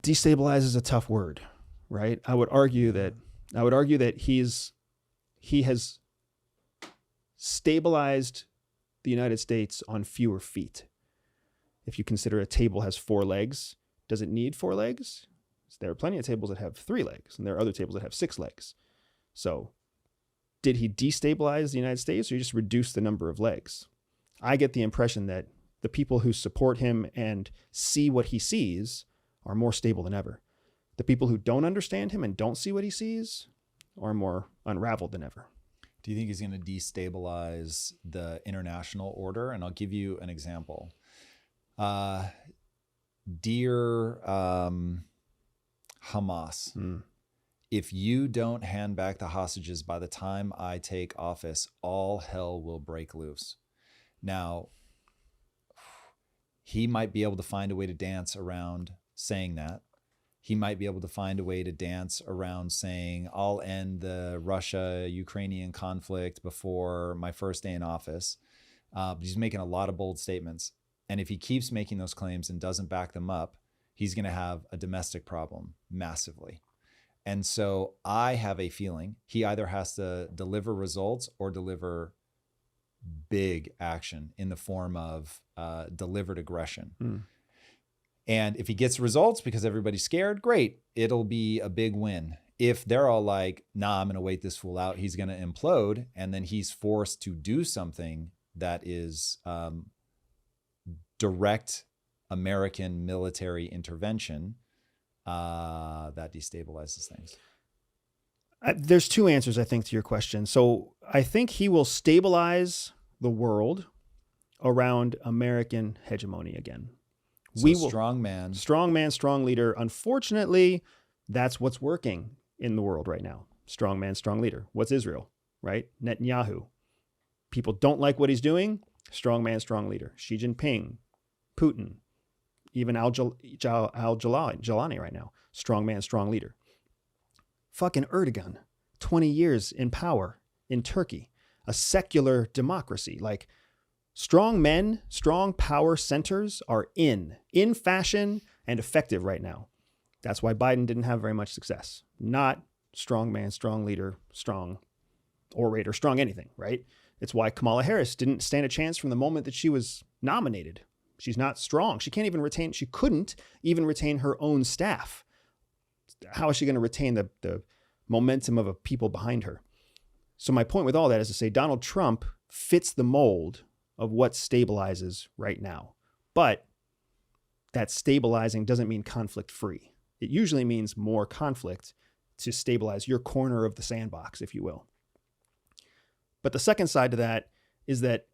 destabilize is a tough word, right? I would argue that he has stabilized the United States on fewer feet. If you consider a table has 4 legs, does it need 4 legs? There are plenty of tables that have 3 legs, and there are other tables that have 6 legs. So did he destabilize the United States, or just reduce the number of legs? I get the impression that the people who support him and see what he sees are more stable than ever. The people who don't understand him and don't see what he sees are more unraveled than ever. Do you think he's going to destabilize the international order? And I'll give you an example. Dear Hamas, if you don't hand back the hostages by the time I take office, all hell will break loose. Now, he might be able to find a way to dance around saying that. He might be able to find a way to dance around saying, I'll end the Russia-Ukrainian conflict before my first day in office. But he's making a lot of bold statements. And if he keeps making those claims and doesn't back them up, he's going to have a domestic problem massively. And so I have a feeling he either has to deliver results or deliver big action in the form of delivered aggression. And if he gets results because everybody's scared, great. It'll be a big win. If they're all like, nah, I'm going to wait this fool out, he's going to implode. And then he's forced to do something that is direct American military intervention, that destabilizes things. There's 2 answers, I think, to your question. So I think he will stabilize the world around American hegemony again. So strong man, strong leader. Unfortunately, that's what's working in the world right now. Strong man, strong leader. What's Israel, right? Netanyahu. People don't like what he's doing. Strong man, strong leader. Xi Jinping, Putin, even Al-Jalani right now. Strong man, strong leader. Fucking Erdogan, 20 years in power in Turkey, a secular democracy. Like, strong men, strong power centers are in fashion and effective right now. That's why Biden didn't have very much success. Not strong man, strong leader, strong orator, strong anything, right? It's why Kamala Harris didn't stand a chance from the moment that she was nominated. She's not strong. She couldn't even retain her own staff. How is she going to retain the momentum of a people behind her? So my point with all that is to say Donald Trump fits the mold of what stabilizes right now. But that stabilizing doesn't mean conflict-free. It usually means more conflict to stabilize your corner of the sandbox, if you will. But the second side to that is that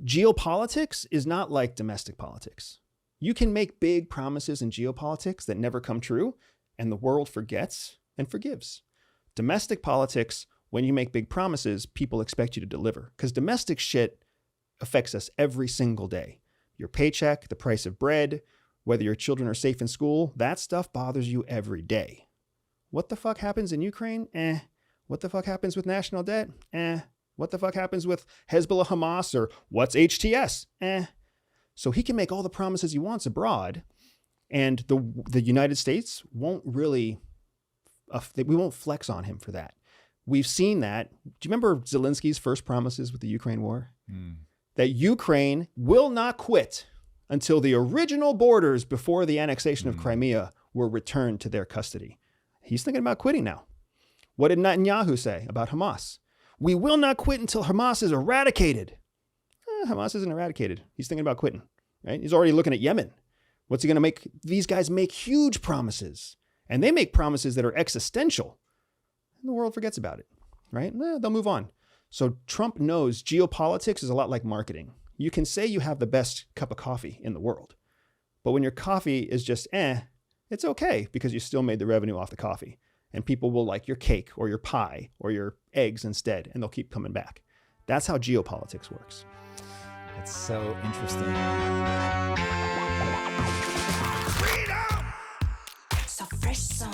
geopolitics is not like domestic politics. You can make big promises in geopolitics that never come true, and the world forgets and forgives. Domestic politics, when you make big promises, people expect you to deliver, because domestic shit affects us every single day. Your paycheck, the price of bread, whether your children are safe in school, that stuff bothers you every day. What the fuck happens in Ukraine? What the fuck happens with national debt? What the fuck happens with Hezbollah, Hamas, or what's HTS? So he can make all the promises he wants abroad, and the United States won't really, we won't flex on him for that. We've seen that. Do you remember Zelensky's first promises with the Ukraine war? That Ukraine will not quit until the original borders before the annexation of Crimea were returned to their custody. He's thinking about quitting now. What did Netanyahu say about Hamas? We will not quit until Hamas is eradicated. Hamas isn't eradicated. He's thinking about quitting, right? He's already looking at Yemen. What's he going to make? These guys make huge promises, and they make promises that are existential. And the world forgets about it, right? They'll move on. So Trump knows geopolitics is a lot like marketing. You can say you have the best cup of coffee in the world, but when your coffee is just it's okay because you still made the revenue off the coffee. And people will like your cake or your pie or your eggs instead, and they'll keep coming back. That's how geopolitics works. That's so interesting. So fresh, so